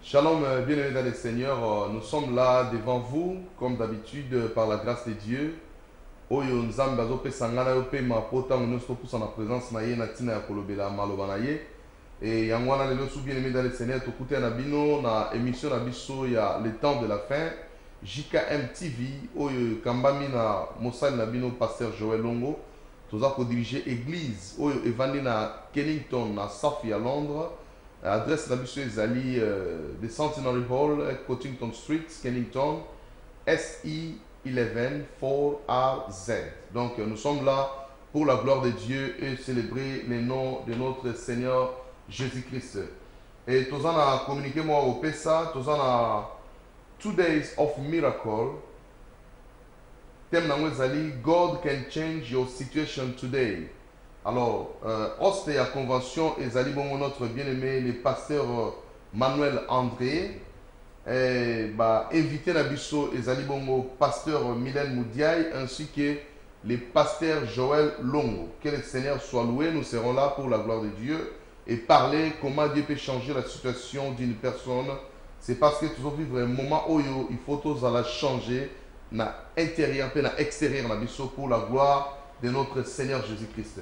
Shalom, bien-aimés dans le Seigneur, nous sommes là devant vous, comme d'habitude, par la grâce de Dieu. Oyo nzambe azopesanga yo pe mapota nyonso pour sa présence na ye na tina ya kolobela maloba na ye. Et yango wana lelo su bien-aimés dans le Seigneur, tokuta na bino na émission na biso ya le temps de la fin, JKM TV, oyo kambami na mosali na bino pasteur Joël Longo. Toza ko diriger église oyo evandi na Kennington na South ya Londres. Adresse la biso ezali de Centenary Hall, Cottington Street, Kennington, SE 11 4RZ. Donc nous sommes là pour la gloire de Dieu et célébrer le nom de notre Seigneur Jésus-Christ. Et tous en a communiqué moi au PESA, tous en a 2 days of miracle. Thème nango ezali God can change your situation today. Alors, hoste et à convention, ezali bongo notre bien-aimé, le pasteur Manuel André. Invité na biso, ezali bongo pasteur Mylène Moudiaï, ainsi que le pasteur Joël Longo. Que le Seigneur soit loué, nous serons là pour la gloire de Dieu et parler comment Dieu peut changer la situation d'une personne. C'est parce que toujours vivre un moment où il faut tous la changer, na intérieur et na extérieur na biso pour la gloire de notre Seigneur Jésus-Christ.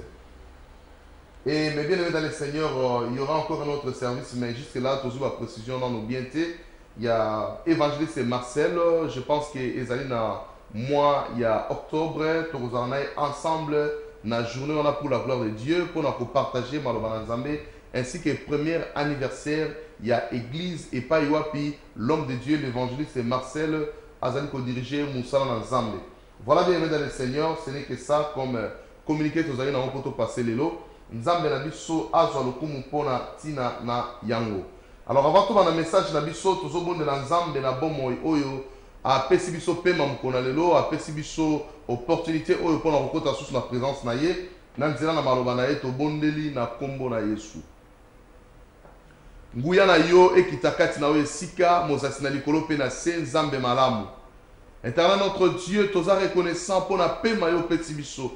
Et mais bien aimé dans le Seigneur, il y aura encore un autre service, mais jusque-là, toujours la précision dans nos bientés. Il y a évangéliste Marcel, je pense que ezali na mois, il y a octobre, tous en ensemble, na journée on a pour la gloire de Dieu, pour nous partager Maloba Nzambe, ainsi que premier anniversaire, il y a église et pas Iwapi, l'homme de Dieu, l'évangéliste Marcel, azali ko diriger Moussala Nzambe. Voilà bien aimé dans le Seigneur, ce n'est que ça comme communiqué tous en pour tout passer les lots. Nzambe na biso azwa lokumu pona tina na yango. Alors avant tout na message na biso tozobonde na Nzambe na bomo oyo a pesi biso pema mukona lelo a pesi biso opportunité oyo pona kokota sous na présence na ye na nzela na maloba na ye tobondeli na kombo na Yesu. Nguya na yo ekitakati na oyo esika mozasi na likolo pe na se Nzambe malamu. Éternel notre Dieu, toza reconnaissant pona pema yo pesi biso.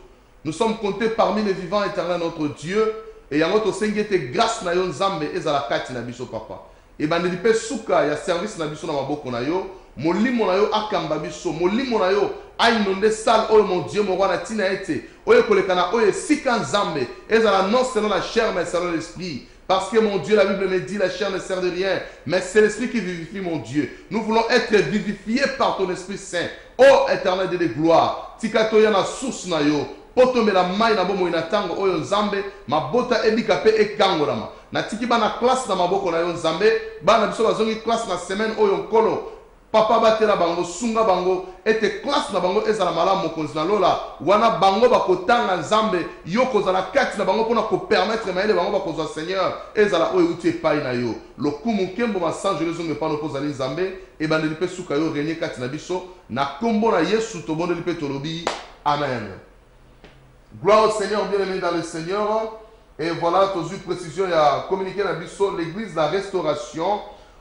Nous sommes comptés parmi les vivants, éternel notre Dieu. Et yango to sengete grâce na yo Nzambe ezala kati na biso papa. Et bandeli pe suka ya service na biso na maboko na yo. Molimo na yo akamba biso. Molimo na yo ainonde sal oyo mon Dieu mo wana tina ete. Oyo kolekana oyo sika Nzambe. Ezala non selon la chair mais selon l'esprit. Parce que mon Dieu, la Bible me dit, la chair ne sert de rien. Mais c'est l'esprit qui vivifie mon Dieu. Nous voulons être vivifiés par ton Esprit Saint. Ô éternel de gloire. Tikatoya na source na yo. Poto mela mai na bomo inatango oyo Nzambe mabota ebika pe ekangolama na tiki bana classe na maboko na yo Nzambe bana biso bazongi classe na semaine oyo nkolo papa batela bango sunga bango ete classe na bango ezala malamu mokonzi na lola wana bango bakotanga Nzambe yo kozala kati na bango pona ko permettre maele bango bakozwa Seigneur ezala oyo uti epai na yo lokumu kembo masange lezonge pano pozali Nzambe e bandeli pe suka yo renier kati na biso na kombo na Yesu tobondeli pe tolobi amen. Gloire au Seigneur, bien-aimé dans le Seigneur. Et voilà, tous une précision, il y a communiqué dans Bissot, l'église de la restauration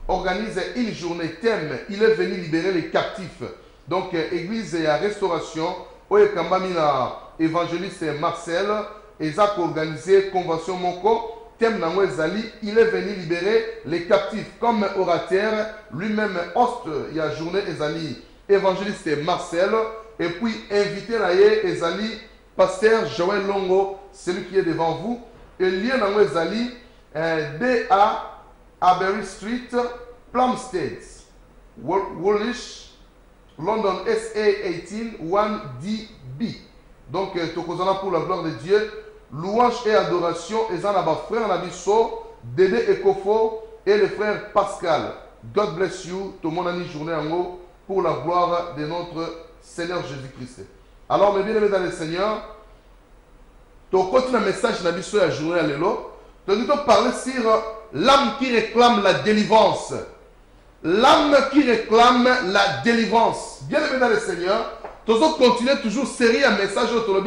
organise une journée thème. Il est venu libérer les captifs. Donc, église et la restauration, Oye Kambamina, évangéliste Marcel, et ça organisé convention Moko, thème Nango Zali, il est venu libérer les captifs. Comme orateur, lui-même host, il y a journée Ezali, évangéliste Marcel, et puis invité Naye Ezali, pasteur Joël Longo, celui qui est devant vous. Et lien dans Ezali, DA Aberry Street, Plumstead, Woolwich, London SA 18 1DB. Donc, Tokozana pour la gloire de Dieu. Louange et adoration. Et ça, frère Nabiso, Dédé Ekofo et le frère Pascal. God bless you. Tout le monde a une journée en haut pour la gloire de notre Seigneur Jésus-Christ. Alors, mes bien-aimés dans le Seigneur, tu continues un message dans la journée à journée à l'élo. Tu as parler sur l'âme qui réclame la délivrance. L'âme qui réclame la délivrance. Bien-aimés dans le Seigneur, tu continues toujours série un message sur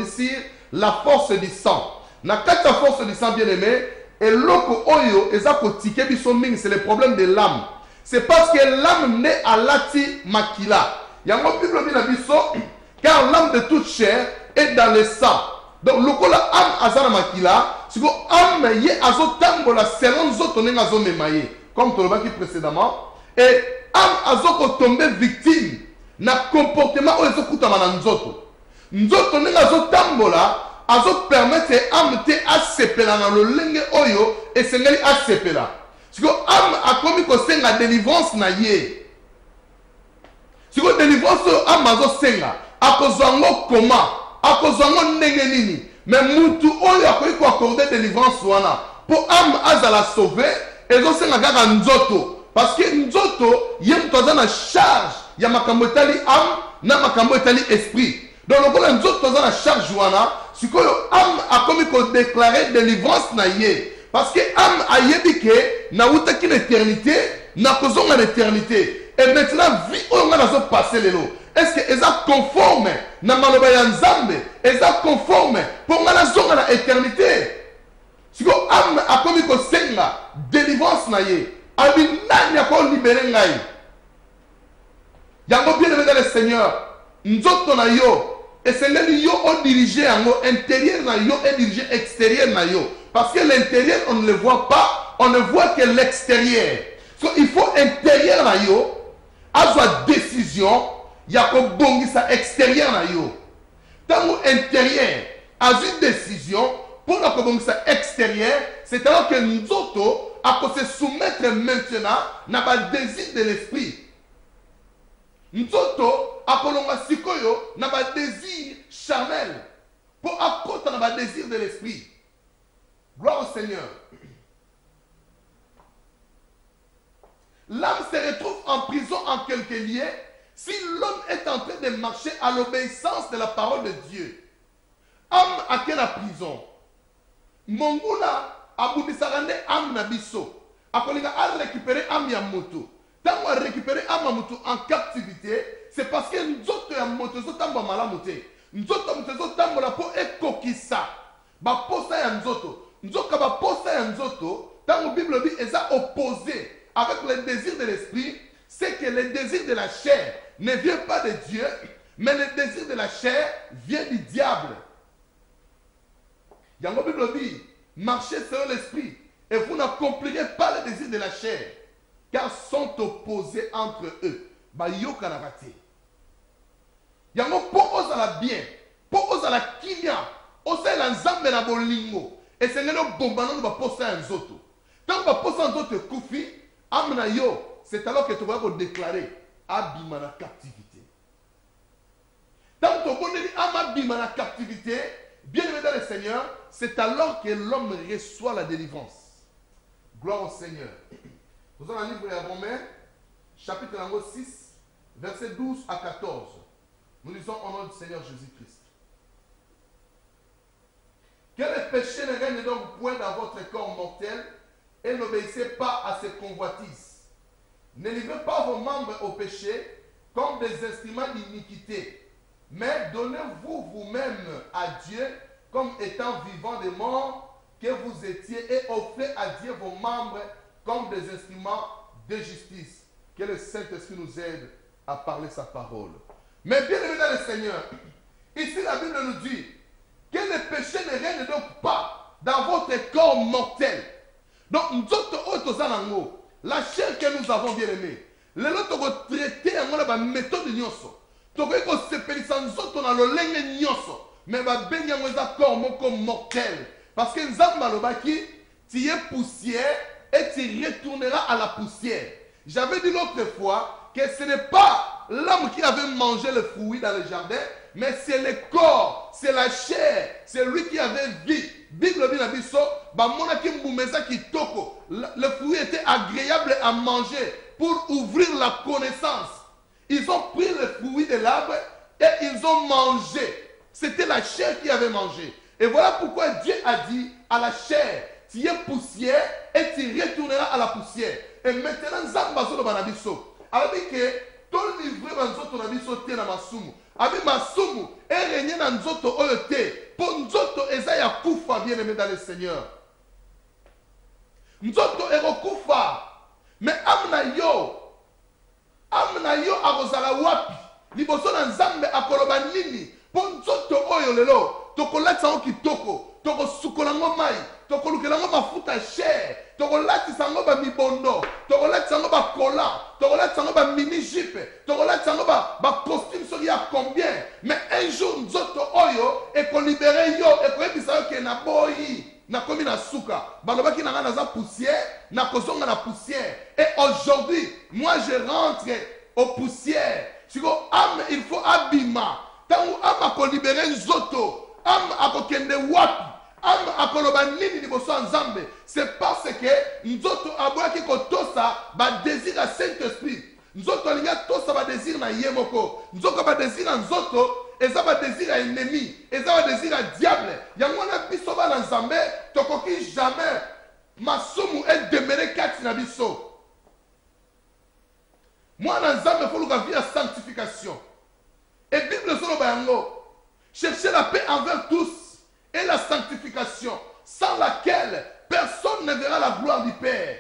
la force du sang. Dans la force du sang, bien-aimé, et l'oko oyo, c'est le problème de l'âme. C'est parce que l'âme naît à l'ati makila. Il y a un Bible qui car l'âme de toute chair est dans le sang. Donc, le âme azana makila, siko âme ye azotambola selon nzoto ndenge azomema ye comme tolobaki précédemment et âme azokotombe victime na comportement oyo ezokutama na nzoto nzoto ndenge azotambola azopermettre âme te asepela na lolenge oyo esengeli asepela siko âme akomi kosenga délivrance na ye siko délivrance oyo âme azosenga akozwa yango koma akozwa yango ndenge nini mais mutu oyo akoki koaccorde délivrance wana mpo âme azala sauve ezosenga kaka nzoto parce que nzoto ye mutu aza na charge ya makambo etali âme na makambo etali esprit donc lokola nzoto aza na charge wana sikoyo âme akomi kodéclare délivrance na ye parce que âme ayebi ke nawutaki na éternité nakozonga na éternité et maintenant vie oyo nga nazopasse lelo est-ce que eza conforme na maloba ya nzambe eza conforme mpo nga nazonga na éternité siko âme akomi kosenga délivrance na ye abi nani akolibere ngai yango bien aimé dans le Seigneur nzoto na yo esengeli yo odirige yango intérieur na yo et dirige extérieur na yo parce que l'intérieur on ne le voit pas on ne voit que l'extérieur so il faut intérieur na yo azwa décision ya kobongisa extérieur na yo tango intérieur azwi décision pour la kobongisa extérieur c'est alors que nzoto ako se soumettre maintenant na ba désir de l'esprit nzoto akolonga sikoyo na ba désir charnel pour akota na ba désir de l'esprit. Gloire au Seigneur. L'âme se retrouve en prison en quelque lieu si l'homme est en train de marcher à l'obéissance de la parole de Dieu. Âme à quelle prison? Monguna abudisaka nde âme na biso akolinga a récupérer âme ya moto. Tant à récupérer âme ya moto en captivité, c'est parce que nzoto ya moto zotambo malamu te. Nzoto moto zotambo la po ekokisa. Ba posa ya nzoto. Nzoka ba posa ya nzoto, tant la Bible dit eza opposé avec le désir de l'esprit, c'est que le désir de la chair ne vient pas de Dieu, mais le désir de la chair vient du diable. La Bible dit, marchez selon l'esprit, et vous n'accomplirez pas le désir de la chair, car sont opposés entre eux. Ba yoka na bate. Yango po ozala bien, po ozala kinya, ozala nzambe na bolingo, et c'est ngelo bombano ba posa ya nzoto. Tant ba posa nzoto kufi, amna yo, c'est alors que tu vas déclarer abima na captivité. Tant que tu connais abima na captivité, bien aimé dans le Seigneur, c'est alors que l'homme reçoit la délivrance. Gloire au Seigneur. Nous allons lire les Romains, chapitre 6, versets 12 à 14. Nous lisons au nom du Seigneur Jésus-Christ. Que le péché ne règne donc point dans votre corps mortel et n'obéissez pas à ses convoitises. Ne livrez pas vos membres au péché comme des instruments d'iniquité, mais donnez-vous vous-même à Dieu comme étant vivants des morts que vous étiez et offrez à Dieu vos membres comme des instruments de justice. Que le Saint-Esprit nous aide à parler sa parole. Mais bien aimé dans le Seigneur, ici la Bible nous dit que le péché ne règne donc pas dans votre corps mortel. Donc, la chair que nous avons bien aimée, le lot de traiter la méthode nyoso. Toko ko sepelisa nzoto na lolenge nyoso. Mais ba benya mweza corps moko mortel. Parce que nzamba lobaki, tu es poussière et tu retourneras à la poussière. J'avais dit l'autre fois que ce n'est pas l'homme qui avait mangé le fruit dans le jardin, mais c'est le corps, c'est la chair, c'est lui qui avait vie. Bible dit la biso, ba monaki mbumeza kitoko. Le fruit était agréable à manger pour ouvrir la connaissance. Ils ont pris le fruit de l'arbre et ils ont mangé. C'était la chair qui avait mangé. Et voilà pourquoi Dieu a dit à la chair, tu es poussière et tu retourneras à la poussière. Et maintenant, Zambazo Banabiso, avec que ton livre Banzoto Nabiso te na masumu. Avec masumu, et régner dans Nzoto Oyote, pour Nzoto Ezaya Koufa, bien aimé dans le Seigneur. Nzoto Ero Koufa, mais amna yo arozala wapi, liboso na Nzambe akoloba nini, pour Nzoto Oyo lelo, tokolatisa yango kitoko, tokosukola yango mai, tokolukela yango mafuta cher, tokolatisa yango bamibondo, tokolatisa yango bakola, tokolatisa yango bamini jipe, tokolatisa yango bacostume soki ya combien. Mais un jour nzoto oyo ekolibere yo, ekoyebisa yo ke na boyi nakomi na suka, balobaki nanga naza poussière, nakozonga na poussière. Et aujourd'hui, moi je rentre aux poussières. Siko âme, il faut abima. Tangu âme akolibere nzoto, âme akokende wapi, âme akoloba nini liboso ya Nzambe. C'est parce que nzoto aboyaki kotosa ba désir à Saint-Esprit. Nzoto alinga tosa ba désir na yemoko. Nzoto ba désir na nzoto, eza ba désir à ennemi, eza ba désir à diable. Yango na biso ba na Nzambe, tokoki jamais masumu et demeurer kati na biso. Moi, dans Nzambe, il faut que la sanctification. Et Bible sur le Bayango, chercher la paix envers tous et la sanctification, sans laquelle personne ne verra la gloire du Père.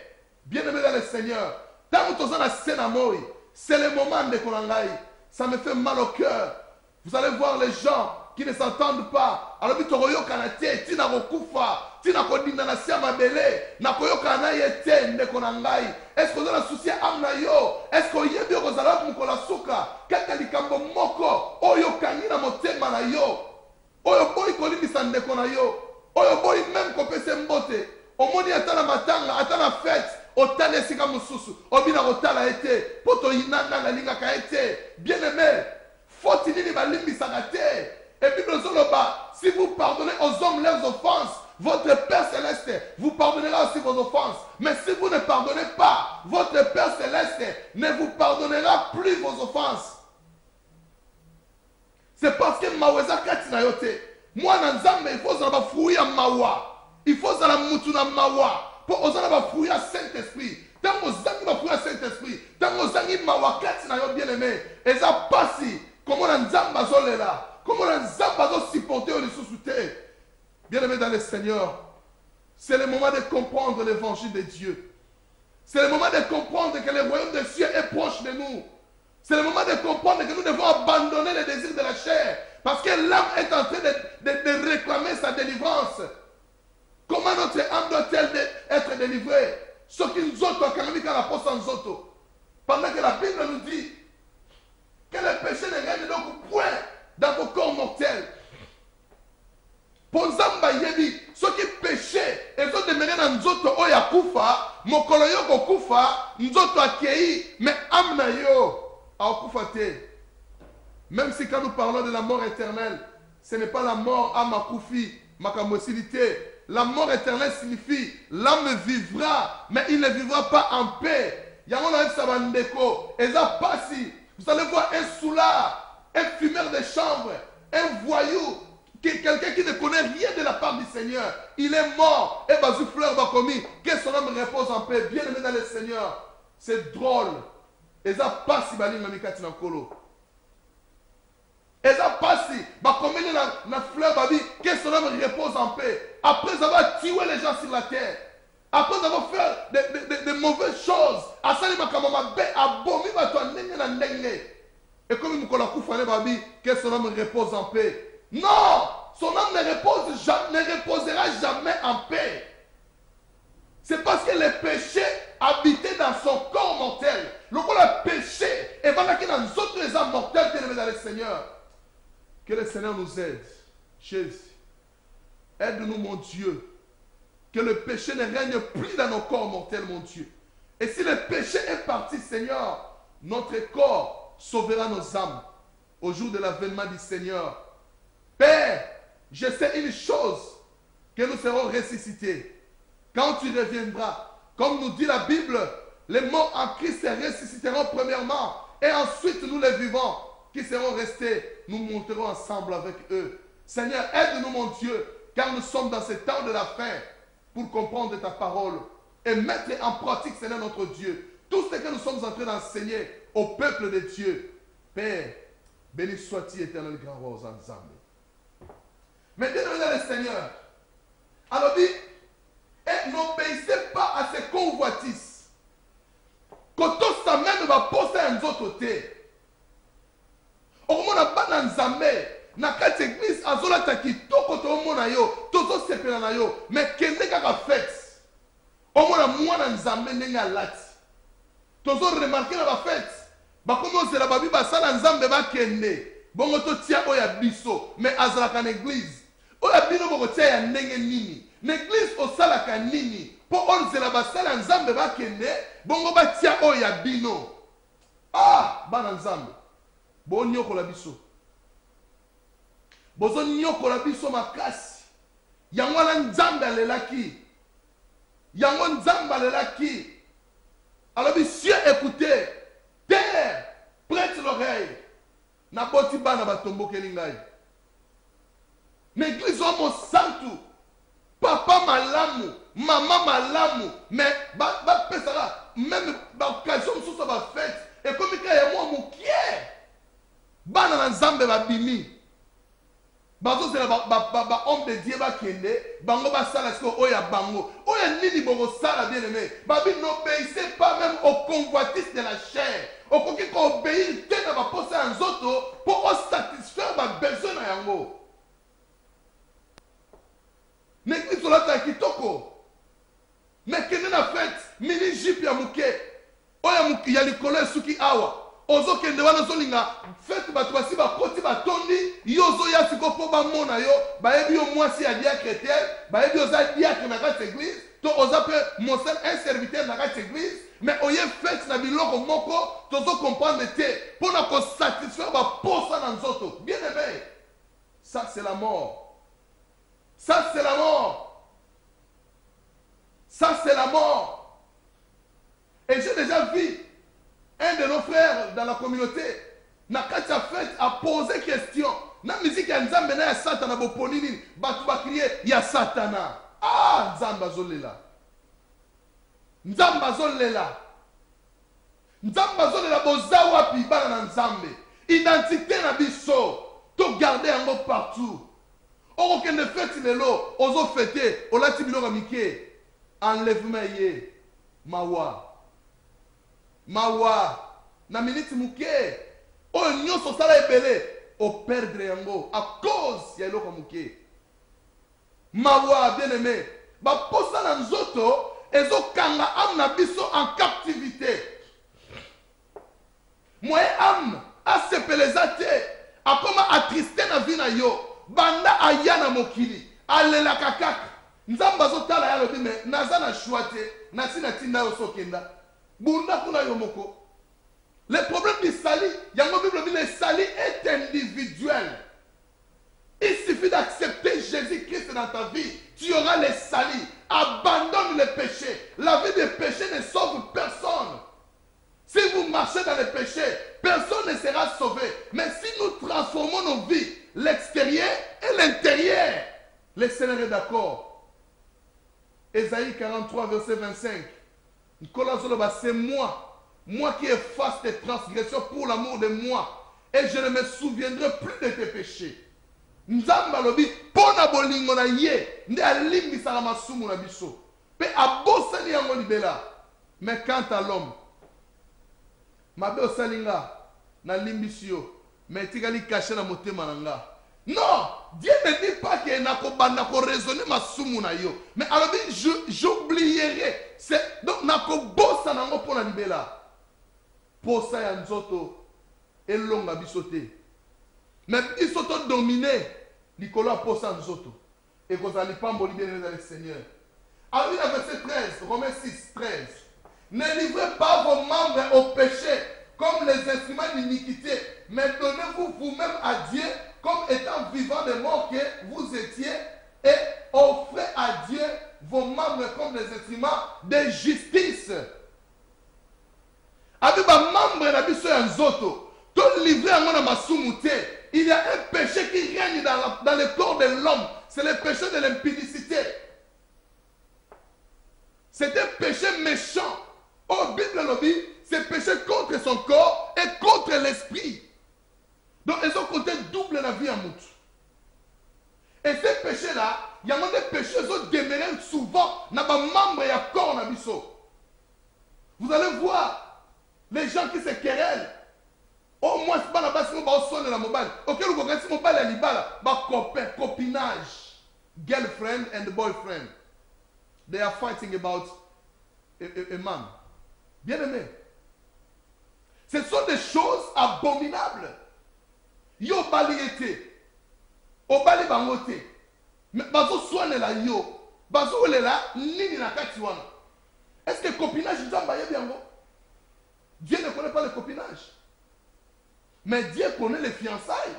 Bien-aimé dans le Seigneur, tant que tu es dans la scène à moi, c'est le moment de Konangai. Ça me fait mal au cœur. Vous allez voir les gens qui ne s'entendent pas. Alors, tu as kanate, tu n'as pas tina kodinda na sia mabele na koyoka na yete ndeko na ngai. Est-ce que vous avez un souci amna yo? Est-ce que yebi ko zala ko la suka kaka likambo moko oyo kangi na motema na yo oyo boy ko libisa ndeko na yo oyo boy même ko pese mbote omoni atala matanga atala fête otala esika mususu obina kotala ete poto inanga na linga ka ete bien aimé faut nini balimbisa kate. Et puis si vous pardonnez aux hommes leurs offenses, votre Père Céleste vous pardonnera aussi vos offenses. Mais si vous ne pardonnez pas, votre Père Céleste ne vous pardonnera plus vos offenses. C'est parce que Maweza Katina Yote. Moi, dans Nzambe, il faut que fruit à Mawa. Il faut que Mutuna Mawa. Pour que vous fruit à Saint-Esprit. Tant que vous avez fruit à Saint-Esprit. Tant que vous avez Mawa Katina Yote bien aimé. Et ça passe. Comment Nzamba Zolela. Comment Nzamba Zolela supporter les sous-soutés. Bien-aimés dans le Seigneur, c'est le moment de comprendre l'évangile de Dieu. C'est le moment de comprendre que le royaume des cieux est proche de nous. C'est le moment de comprendre que nous devons abandonner les désirs de la chair. Parce que l'âme est en train de réclamer sa délivrance. Comment notre âme doit-elle être délivrée? Ce qui nous autres, pendant que la Bible nous dit que le péché ne règne donc point dans vos corps mortels. Ponzamba yebi, ceux qui péchaient, et ceux demeurés dans Nzoto oya kufa, mokolo yo kufa, Nzoto akei, mais amna yo a kufa te. Même si quand nous parlons de la mort éternelle, ce n'est pas la mort à makufi, makamosilité. La mort éternelle signifie l'âme vivra, mais il ne vivra pas en paix. Yamona sabandeko, eza pasi. Vous allez voir un soulard, un fumeur de chambre, un voyou. Quelqu'un qui ne connaît rien de la part du Seigneur, il est mort. Et Bazou Fleur va commis. Que son âme repose en paix. Bien aimé dans le Seigneur. C'est drôle. Et ça passe si Bali Mamikati Nankolo. Et ça passe si Bakomini na Fleur Babi. Que son âme repose en paix. Après avoir tué les gens sur la terre. Après avoir fait de mauvaises choses. Asali Makamama Be abomi Bato Nenge na Nenge. Et comme nous la Koufane Babi. Que son âme repose en paix. Non, son âme ne reposera jamais en paix. C'est parce que le péché habitait dans son corps mortel. Le péché est dans nos autres âmes mortelles qui est dans le Seigneur. Que le Seigneur nous aide. Jésus, aide-nous mon Dieu. Que le péché ne règne plus dans nos corps mortels, mon Dieu. Et si le péché est parti, Seigneur, notre corps sauvera nos âmes au jour de l'avènement du Seigneur. Père, je sais une chose, que nous serons ressuscités. Quand tu reviendras, comme nous dit la Bible, les morts en Christ se ressusciteront premièrement, et ensuite nous les vivants qui seront restés, nous monterons ensemble avec eux. Seigneur, aide-nous mon Dieu, car nous sommes dans ce temps de la fin, pour comprendre ta parole, et mettre en pratique, Seigneur notre Dieu, tout ce que nous sommes en train d'enseigner au peuple de Dieu. Père, béni sois-tu éternel grand roi aux ensembles. Mais bien aimé le Seigneur, alors dit, et n'obéissez pas à ces convoitises. Quand on s'amène, va poser un autre côté. Au moment où on a Nzambe, na kati église azolata kitoko tomona yo tozosepela na yo mais kende kaka fête omona mwana nzambe ndenge alati tozoremarke na bafete bakomi ozela babi basala nzambe bakende bongo totia oyo ya biso mais azalaka na église oyo ya bino bokotia ya ndenge nini na église osalaka nini mpo onzela basala nzambe bakende bongo batia oyo ya bino bana nzambe bonyokola biso bozonyokola biso makasi yango wana nzambe alelaki yango nzambe alelaki alobi cieux écoutez terre prête l'oreille naboti bana batombokeli ngai na église wa mosantu papa malamu mama malamu mais bapesaka même baoccasion mosusu ya bafete ekomi ka ya mwa mokie bana na nzambe babimi bazozela bahomme de dieu bakende bango basala siko oyo ya bango oyo nini bokosala bien aimé babi n'obéissez pas même au convoitise de la chair okoki koobéir te na baposa ya nzoto mpo osatisfaire babesoin na yango na église olataka kitoko mais kende na fete mini jipe ya moke oyo ya likolo esuki awa ozokende wana ozolinga fete bato basi bakoti batondi yo ozoya siko mpo bamona yo bayebi yo mwasi ya diacre te bayebi oza diacre na kati église to oza mpe mosel un serviteur na kati église mais oye fete na biloko moko tozokomprendre te mpo na kosatisfaire baposa na nzoto bien aimé ça c'est la mort ça c'est la mort ça c'est la mort et j'ai déjà vu un de nos frères dans la communauté na kati ya fête a posé question na musique ya nzambe na ya satana boponi nini bato bakrie ya satana nzambe azolela nzambe azolela nzambe azolela boza wapi bana na nzambe identité na biso to garder yango partout okokende fete lelo ozofete olati biloko mike enlèvement ye mawa na minute muke oyo nyonso osala ebele operdre yango à cause ya eloko muke mawa bien aimé baposa na nzoto ezokanga ame na biso en captivité moye ame asepeleza te akoma atriste na vi na yo banda aya na mokili alelaka kaka nzambe azotala ya lobi me naza na shwa te nasi na ntinda yo sokenda bunda kuna yo moko le problème du salut yango bible dit le salut est individuel il suffit d'accepter Jésus-Christ dans ta vie tu auras le salut abandonne le péché la vie de péché ne sauve personne si vous marchez dans le péché personne ne sera sauvé mais si nous transformons nos vies l'extérieur et l'intérieur le Seigneur est d'accord Ésaïe 43 verset 25 c'est moi qui efface tes transgressions pour l'amour de moi et je ne me souviendrai plus de tes péchés nzambe alobi pona bolingo na ye nde alimbisaka masumu na biso pe abosani yango libela mais quant à l'homme mabe osali nga nalimbisi yo mais etikali kashe na motema na nga non Dieu ne dit pas que nakobanda ko raisonner masumu na yo mais alobi j'oublierai donc nakobosa nango pona libela posa ya nzoto elonga biso te mais biso to dominer likolo ya posa nzoto ekozala lipamboli bien aimé dans le Seigneur alobi na verset 13 Romains 6 13 ne livrez pas vos membres au péché comme les instruments d'iniquité mais donnez-vous vous-même à Dieu comme étant vivant des morts que vous étiez et offrez à Dieu vos membres comme des instruments de justice. Avec ma membre na biso ya nzoto, to livrer à mon masumute. Il y a un péché qui règne dans le corps de l'homme, c'est le péché de l'impudicité. C'est un péché méchant. Au Bible nous dit, c'est péché contre son corps et contre l'esprit. Donc, ils ont compté double la vie en moutre. Et ces péchés-là, il y a des péchés qui demeurent souvent dans les membres et le corps. Vous allez voir les gens qui se querellent. Au moins, bana basi mo ba sonne la mobile. OK, le kokati mobile ya libala, ba copain, copinage. Girlfriend and boyfriend. They are fighting about a man. Bien aimé. Ce sont des choses abominables. Yo baliete. O bali bangote. Mais bazo soine la yo. Bazo le la nini na kati wana. Est-ce que copinage nzamba yebi yango? Dieu ne connaît pas le copinage. Mais Dieu connaît les fiançailles.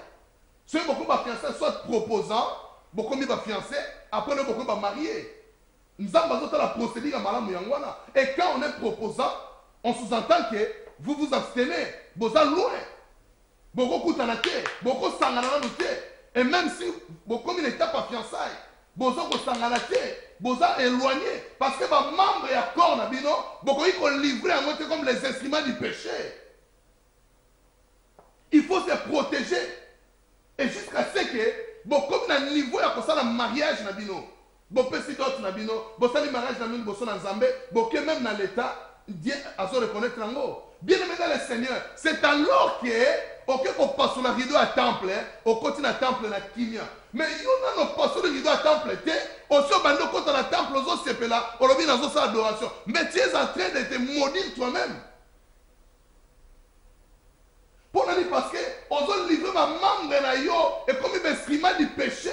Ceux qui ont fiancé soit proposant, beaucoup de fiancés, après beaucoup de mariés. Nous avons la procédure à Malam Yangwana. Et quand on est proposant, on sous-entend que vous vous abstenez. Vous êtes loin. Beaucoup de beaucoup de et même si beaucoup n'étaient pas fiançailles, vous êtes éloigné. Parce que les membres et accords, beaucoup sont livrés à moitié comme les instruments du péché. Il faut se protéger. Et jusqu'à ce que, beaucoup de niveau à mariage, beaucoup de mariage, beaucoup de même dans l'état, Dieu a reconnaître l'ango. Bien aimé dans le Seigneur, c'est alors que, ok, on passe le rideau à temple, on continue à temple na Kinya. Mais il y a un passe le rideau à temple, aussi au bando quand on a temple, on se fait là, on revient dans sa adoration. Mais tu es en train de te maudire toi-même. Pour nous parce que on doit livrer ma membre na yo et comme un instrument du péché.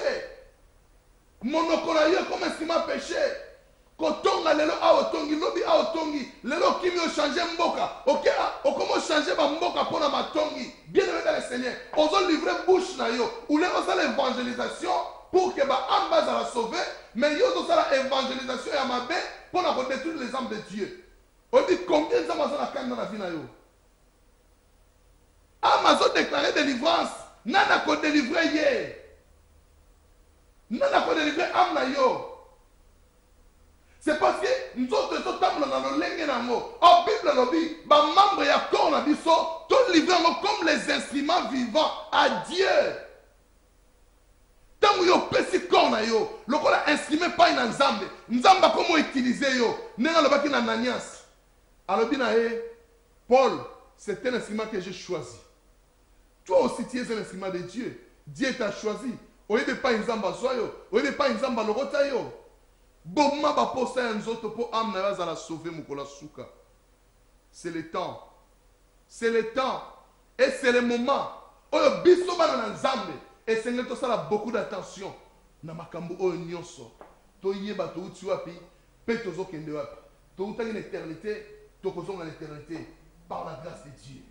Monokona yo comme instrument péché. Kotonga lelo a otongi lobi a otongi lelo kimi o changer mboka. OK, o comment changer ba mboka pour na matongi. Bien aimé dans le Seigneur, on doit livrer bouche na yo ou les ça l'évangélisation pour que ba amba za la sauver, mais yo do ça la évangélisation ya mabe pour na détruire les âmes de Dieu. On dit combien de gens na kanda na vie na yo. Amazon déclaré délivrance. Nana ko délivré hier. Nana ko délivré âme na yo. C'est parce que nous autres sommes dans le lenge nango. En Bible lobby, ba membre ya corps na biso, tout livré comme les instruments vivants à Dieu. Tant yo pesi corps na yo, lokola instrument pas ina nzambe. Nzamba comment utiliser yo? Nenga lobaki na Ananias. Alobi na Paul, c'est un instrument que j'ai choisi. Toi aussi, tu es un instrument de Dieu. Dieu t'a choisi. Au lieu de pas une zamba soyo, au lieu de pas une zamba lorotayo. Bomma ba posa un zoto po am na za la sauver mukola suka. C'est le temps. C'est le temps. Et c'est le moment. Oyo biso bana na nzambe. Et c'est que ça a beaucoup d'attention. Na makambo oyo nyonso. To yeba to uti wapi, pe tozo kende wapi. To uta une éternité, to kozo na l'éternité par la grâce de Dieu.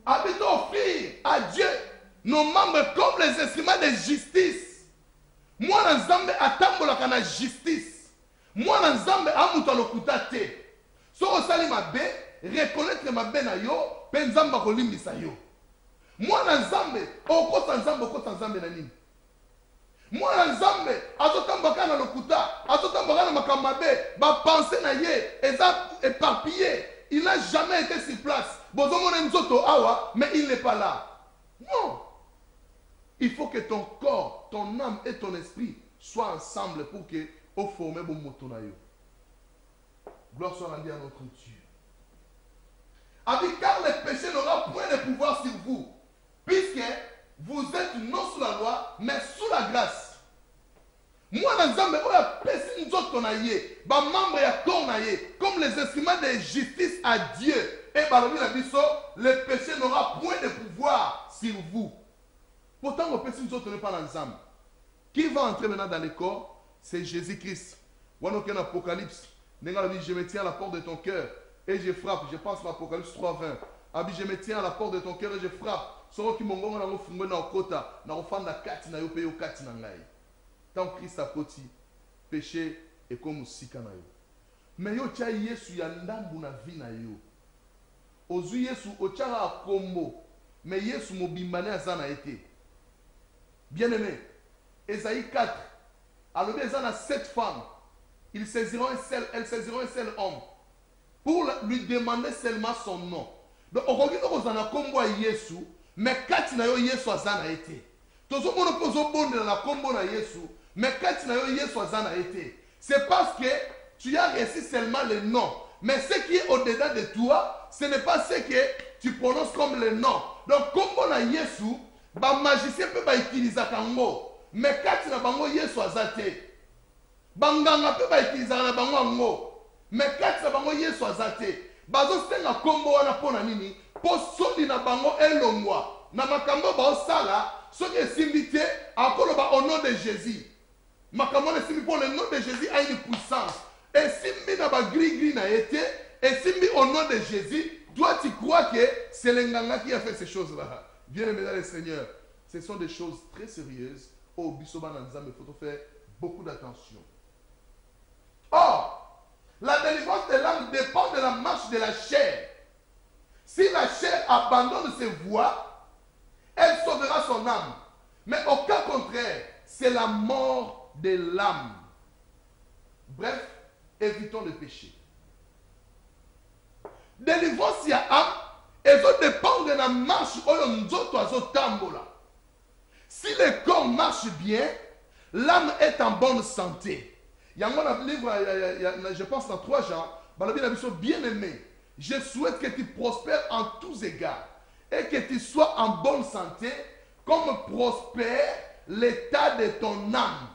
Habite offrir à Dieu nos membres comme les instruments de justice. Moi, dans Zambé, atambola kana justice. Moi, dans Zambé, amuta lokuta te. So osali mabe, reconnaître mabe na yo, penzamba kolimbisa yo. Moi, dans Zambé, okota Nzambe na nini. Moi, dans Zambé, azotamboka na lokuta, azotamboka na makamabe, ba pensée na ye, eza éparpillé. Il n'a jamais été sur place. Mais il n'est pas là. Non. Il faut que ton corps, ton âme et ton esprit soient ensemble pour que au former bon motonayo. Gloire soit rendue à notre Dieu. Car le péché n'aura point de pouvoir sur vous, puisque vous êtes non sous la loi, mais sous la grâce. Moi, dans Zambé, comme les instruments de justice à Dieu, et le péché n'aura point de pouvoir sur vous. Pourtant, le péché n'est pas dans Zambé. Qui va entrer maintenant dans le corps? C'est Jésus-Christ. Voilà qu'un Apocalypse. Je me tiens à la porte de ton cœur et je frappe. Je pense à l'Apocalypse 3:20. Je me tiens à la porte de ton cœur et je frappe. Soro qui mongonga na ngofungwe na okota na ofanda kati na yo pe yo kati na ngai. Tant Christ a poti, péché est comme sika na yo. Mais yo tia Yesu ya ndambu na vie na yo. Ozu Yesu ochara akombo, mais Yesu mobimbane azana été. Bien-aimé, Ésaïe 4, alors bien a 7 femmes, elles saisiront un seul homme pour lui demander seulement son nom. Donc on regarde aux anakombo à Yesu, mais kati na yo Yesu azana été. Tozo mono pozo bonde na kombo na Yesu. Mais quand tu as été, c'est parce que tu as reçu seulement le nom. Mais ce qui est au-dedans de toi, ce n'est pas ce que tu prononces comme le nom. Donc, comme on a Yesu, ba magicien peut ba utiliser kango. Mais quand tu na bango Yesu azate. Banganga peut ba utiliser na bango ango. Mais quand tu na bango Yesu azate. Bazo senga kombo wana pona nini? Po soli na bango elongwa. Na makambo ba osala, soki esimbite akoloba au nom de Jésus. Makambo esimbi pour le nom de Jésus a une puissance. Esimbi na ba gris na été, esimbi au nom de Jésus. Toi, tu crois que c'est l'enganga qui a fait ces choses-là. Bien-aimés dans le Seigneur, ce sont des choses très sérieuses. Oh, Bissoba Nanzam, il faut faire beaucoup d'attention. Or, la délivrance de l'âme dépend de la marche de la chair. Si la chair abandonne ses voies, elle sauvera son âme. Mais au cas contraire, c'est la mort de l'âme. Bref, évitons le péché. Délivrance ya âme, et ça dépend de la marche tambola. Si le corps marche bien, l'âme est en bonne santé. Il y a un livre, je pense dans 3 Jean, bien aimé. Je souhaite que tu prospères en tous égards et que tu sois en bonne santé, comme prospère l'état de ton âme.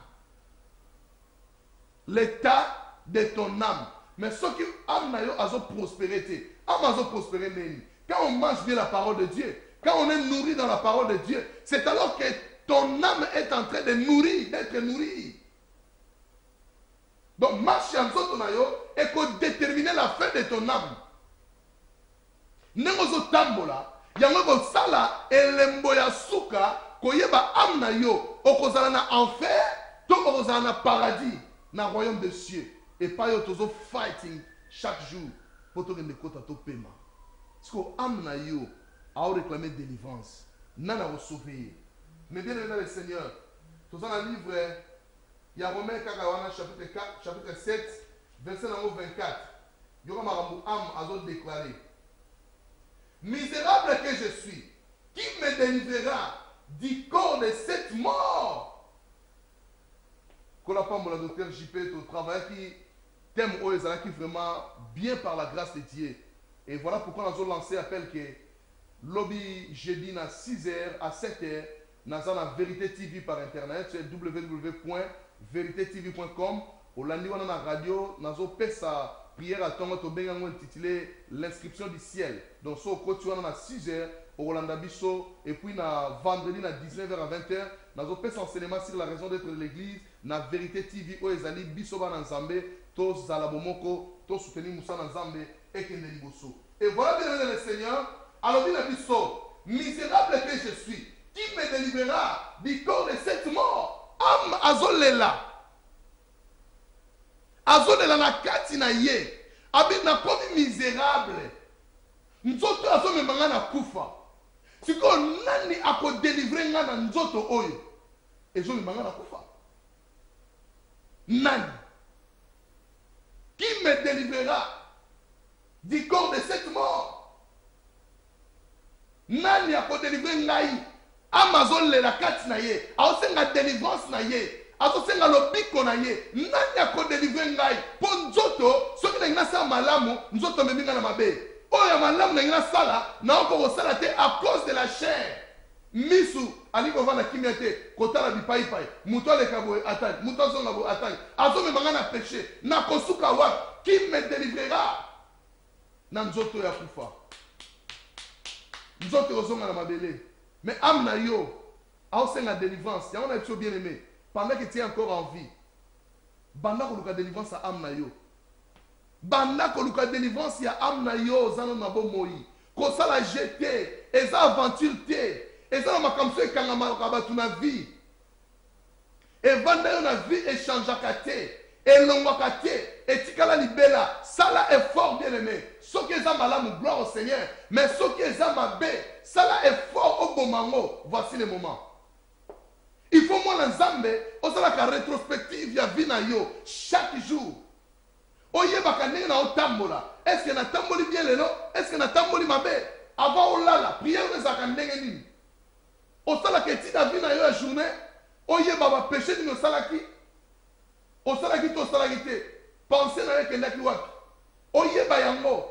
L'état de ton âme. Mais ce qui âme a prospérité. Âme a prospérité. Quand on mange bien la parole de Dieu, quand on est nourri dans la parole de Dieu, c'est alors que ton âme est en train de nourrir, d'être nourrie. Donc, marcher en ton âme et que déterminer la fin de ton âme. Nengozo tambola, yango sala elembo ya suka koyeba âme na yo, okozala na enfer, to okozala na paradis, na royaume des cieux. Et pas yo tozo fighting chaque jour pour te rendre compte à ton paiement. Parce que âme na yo a réclamé délivrance, nana a sauvé. Mais bien aimé le Seigneur, tout ça dans le livre, il y a Romains chapitre 4, chapitre 7, verset 24. Il y aura ma âme à déclaré. Misérable que je suis, qui me délivrera du corps de cette mort? Quand la femme, le docteur JP, au travail qui t'aime Oezala, qui vraiment bien par la grâce de Dieu. Et voilà pourquoi nous avons lancé l'appel que lobby jeudi à 6h à 7h, nous avons la Vérité TV par internet, c'est www.veritetv.com. Au lundi, on a la radio, nous avons fait sa prière à temps, nous avons intitulé l'inscription du ciel. Donc, ce côté, on a 6h au Rolanda Bisso, et puis vendredi à 19h à 20h, nous avons fait enseignement sur la raison d'être de l'église, na Vérité TV, où ils allaient Bissoba Nzambe, tous Zalabomoko, tous soutenir Moussa Nzambe, et Kende Liboso. Et voilà, bien le Seigneur, alors bien Bisso, misérable que je suis, qui me délivrera du corps de cette mort? Am Azolela. Azolela na kati na ye. Abi na komi misérable. Nzoto azo memanga na kufa. Siko nani ako délivrer nga na nzoto oyo. Ezo memanga na kufa. Nani? Qui me délivrera du corps de cette mort? Nani ako délivrer ngai? Amazon le la kati na ye. Aosenga délivrance na ye. Azosenga lobiko na ye. Nani ako délivrer ngai? Po nzoto, soki na ngina sa malamu, nzoto meminga na mabe. Oya malamu na ngina sala, na oko kosala te à cause de la chair. Misu, aliko vana kimia te, kotala bipai pai. Muto le kabo atani, muto zonga bo atani. Azo memanga na péché, na kosuka wa, qui me délivrera? Na nzoto ya kufa. Nzoto zonga na mabele. Mais âme na yo, aosenga la délivrance, ya on a été bien aimé. Pendant que tu es encore en vie, banda ko luka délivrance à âme na yo. Banda ko luka délivrance ya âme na yo, zana na bo moi. Ko sala jeter, eza aventure te. Eza na makamso e kanga makabatu na vie. E vanda yo na vie échangeaka te. Elongwaka te. Etikala libela, sala effort bien aimé. Soki eza malamu, gloire au Seigneur. Mais soki eza mabe, sala effort au bon mango. Voici le moment. Il faut moi l'ensemble, on sala ka rétrospective ya vie na yo chaque jour. Oye bakane na otambola. Est-ce que na tamboli bien lelo? Est-ce que na tamboli mabe? Avant on la prière de zakandenge nini. O sala ka ti da vie na yo la journée. Oye baba péché ni osalaki. Osalaki to salaki te. Pensez na ye kendaki wapi. Oye bayango.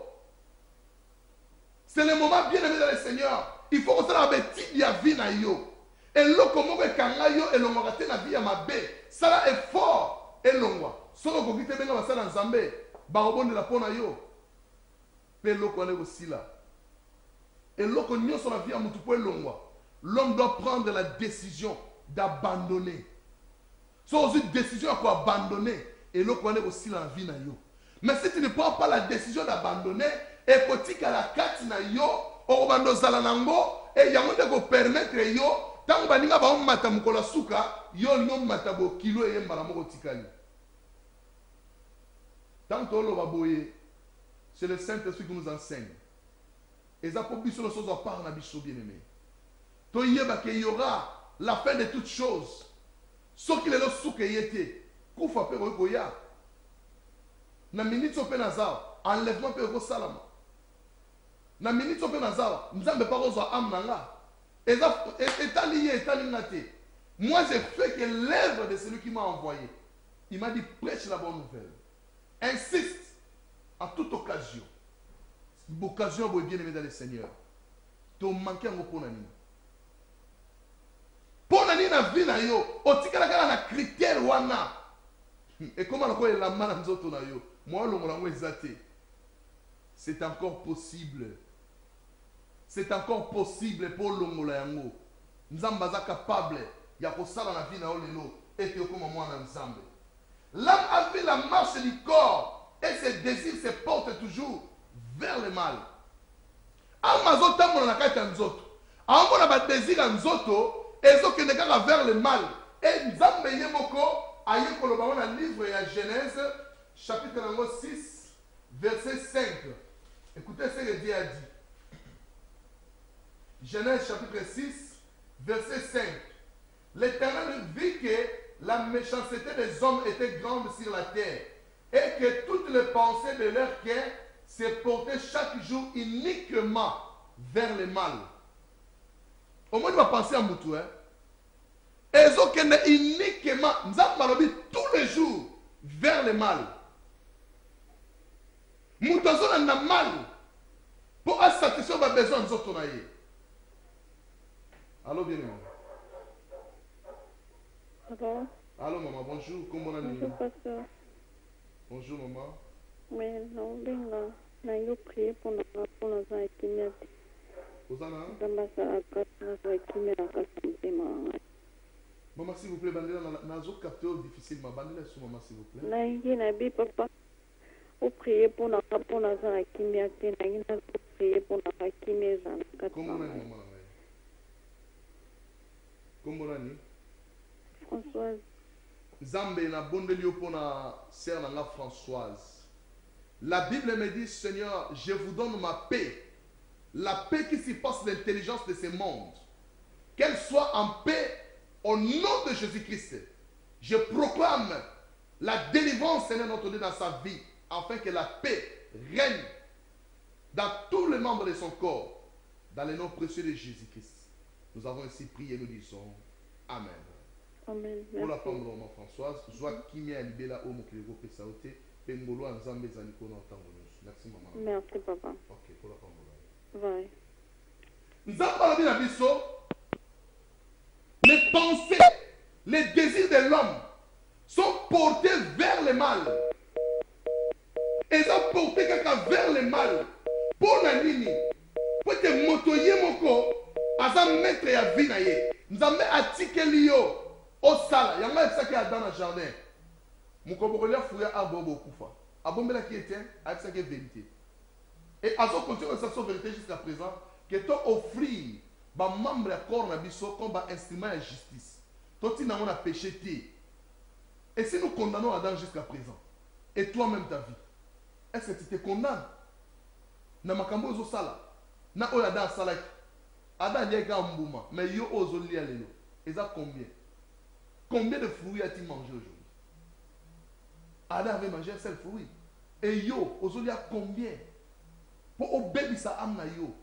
C'est le les moments bien aimés dans le Seigneur, il faut que ça ait bien vie na yo. Et là, comment que kanga yo et l'on raté la vie à ma baie. Ça est fort et l'on ce que vous dites bien dans la Zambé, barobon de la pona yo. Mais l'autre on est aussi là. Et l'autre on est sur la vie à mutupo et l'homme doit prendre la décision d'abandonner. C'est aussi une décision à quoi abandonner. Et l'autre on est aussi dans la vie na yo. Mais si tu ne prends pas la décision d'abandonner, et que tu as la carte na yo, au bando zalanango, et yango de ko permettre yo, tant baninga ba mata mukola suka, yo nyom mata bo kilo e mbala moko tikali. Tant que lo baboye, c'est le Saint-Esprit qui nous enseigne. Et ça pour biso le chose à part na biso bien-aimé. To yeba que y aura la fin de toutes choses. Ce qui est le suka yete, kufa pe ko ya. Na minute ope nazao, enlèvement pe ko salama. Na minute ope nazao, nzambe pa ko am nanga. Moi j'ai fait que l'œuvre de celui qui m'a envoyé. Il m'a dit prêche la bonne nouvelle. Insiste à toute occasion. L'occasion vous bien aimé dans le Seigneur. Tu manques un pour nani. Pour nani na vie na yo, otikala kala na critère wana. Et comment on a la main nzoto na yo? Moi le molango ezate. C'est encore possible. C'est encore possible pour l'ongola yango. Nzamba za capable ya kosala na vie na yo lelo et que comme moi na nzambe. L'âme a vu la marche du corps et ses désirs se portent toujours vers le mal. Amazo tamona na kati nzoto. Amona ba désir nzoto ezokende kaka vers le mal. Et nzambe yemoko aye koloba na livre ya Genèse chapitre 6 verset 5. Écoutez ce que Dieu a dit. Genèse chapitre 6, verset 5. L'Éternel vit que la méchanceté des hommes était grande sur la terre et que toutes les pensées de leur cœur se portaient chaque jour uniquement vers le mal. Au moins, on va penser à Moutou. Et ils ont uniquement, nous avons tous les jours vers le mal. Moutou a mal pour satisfaire les besoins de nos besoins. Allô, bien-aimé. Allô? Allô, maman, bonjour. Comment on a Bonjour, pasteur. Bonjour, maman. Oui, non, bien là. Je vais prier pour nous faire kimia. Osana? Maman, s'il vous plaît, bandela, nazo capté difficile, ma bandela sur maman, s'il vous plaît. Nangi na bi papa. Vous priez pour nous faire kimia. Nangi na prier pour nous faire kimia. Comment on a dit, maman? Comment on a dit? Françoise. Zambé na bondelio pour na sœur na Françoise. La Bible me dit, Seigneur, je vous donne ma paix. La paix qui surpasse l'intelligence de ce monde. Qu'elle soit en paix au nom de Jésus-Christ. Je proclame la délivrance, Seigneur, notre Dieu, dans sa vie, afin que la paix règne dans tous les membres de son corps, dans le nom précieux de Jésus-Christ. Nous avons ainsi prié, nous disons Amen. Amen. Pour la femme de maman Françoise, Joie Kimia Libela Omo Kilego Pesaote, Pengolo Nzambe Zaliko Nantangonos. Merci maman. Merci papa. Ok, pour la femme de Ouais. Nzamba la biso, les pensées, les désirs de l'homme sont portés vers le mal. Ils sont portés vers le mal. Pour la ligne, pour que motoye moko, asa maître ya vie na ye. Nzambe atikeli yo au sala. Yanga esaki dans le jardin. Mukobokolia fouya abobo kufa. Abombela qui était, avec ça qui est vérité. Et aso continue sa vérité jusqu'à présent. Que tu offrir ba membre ya corps na biso comme ba instrument de justice. Toi tu n'as péché té. Et si nous condamnons Adam jusqu'à présent, et toi-même ta vie, est-ce que tu te condamnes? Na makambo zo sala. Na oya da salaki. Adam yeka mbuma, mais yo ozo lia lelo. Et ça combien? Combien de fruits a-t-il mangé aujourd'hui? Adam avait mangé un seul fruit. Et yo, ozo lia combien? Pour obéir sa âme na yo.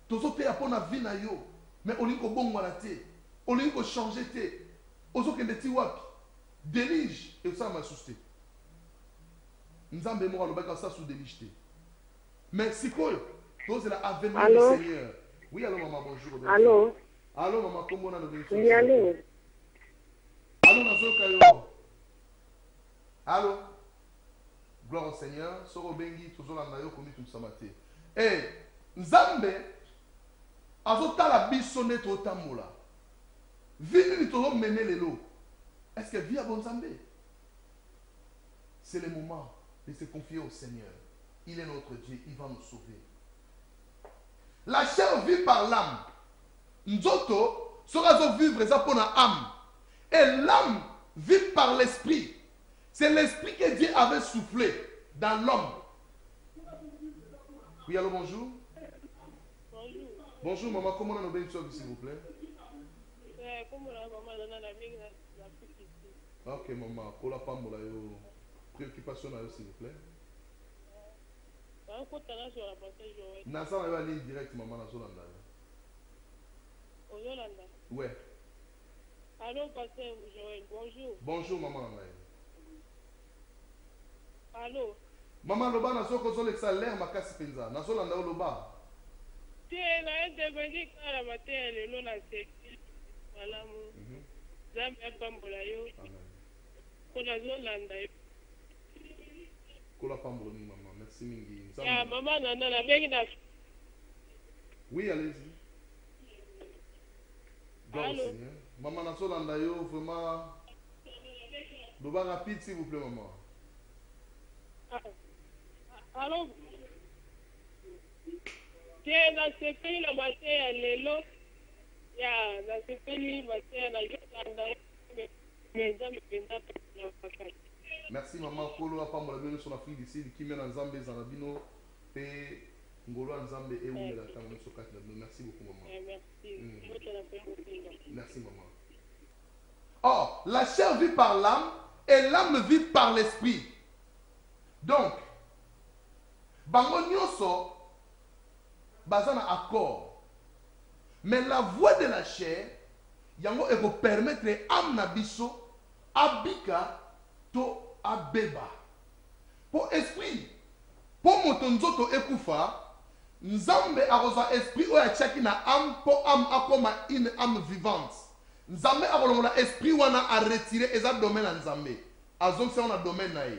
Tozo te yapon na vie na yo. Mais on dit ko bongo na te. On dit ko changer te. Ozo kende ti wapi. Délige. Et ça m'a assusté. Nzambe mo alobaka ça sous délige te. Mais si quoi? Toi, c'est l'avènement Allô? du Seigneur. Oui, allô, maman, bonjour. Allô? Allô, maman, comment on a le Oui, allô? Allô, Nazokayo. Allô? Gloire au Seigneur. Soro bengi, tozolanda yo komi tumsamate. Eh, Nzambe, azotala biso nde totambola. Vini ni tozomene lelo. Est-ce que vie à bon Nzambe? C'est le moment de se confier au Seigneur. Il est notre Dieu, il va nous sauver. La chair vit par l'âme. Nzoto sera vivre ça pour la âme. Et l'âme vit par l'esprit. C'est l'esprit que Dieu avait soufflé dans l'homme. Oui, allô, bonjour. Bonjour. Bonjour, maman. Comment on a nos s'il vous plaît? Comment la maman dans la petite. Ok, maman. Pour la femme, préoccupation, s'il vous plaît. Nasa va aller direct, maman, dans Zolanda. Zolanda. Ouais. Allô, pasteur Joël, bonjour. Bonjour, maman. Allô. Maman, loba, nazo kozole salaire makasi penza. Nazo landa loba. Tiens, na intervenir quand la matin, le long la sécurité. Voilà, mon. Zambe apambola yo. Amen. Pour la Zolanda. Kola pambola ni maman. Merci mingi. Ah, maman, nana, la belle na. Oui, allez-y. Gloire au Allô. Seigneur. Maman, nazo landa yo vraiment. Loba rapide, s'il vous plaît, maman. Allô. Tiens, dans ce pays, la matin, l'élo. Ya, dans ce pays, matin, la Zolanda. Mais Zambe, Merci maman Kolo apambola bino sur l'Afrique d'ici qui mène en Zambie zanabino et ngolo en Zambie et où la tamo so kat na. Merci beaucoup maman. Merci. Merci maman. Or, la chair vit par l'âme et l'âme vit par l'esprit. Donc, bango nyonso bazana accord. Mais la voix de la chair yango eko permettre âme na biso abika to abeba. Pour esprit, pour moto nzoto ekufa, Nzambe akozwa esprit oyo atiaki na âme pour âme akoma une âme vivante. Nzambe akolongola esprit wana a retirer eza domaine na Nzambe. Azongisa wana domaine na ye.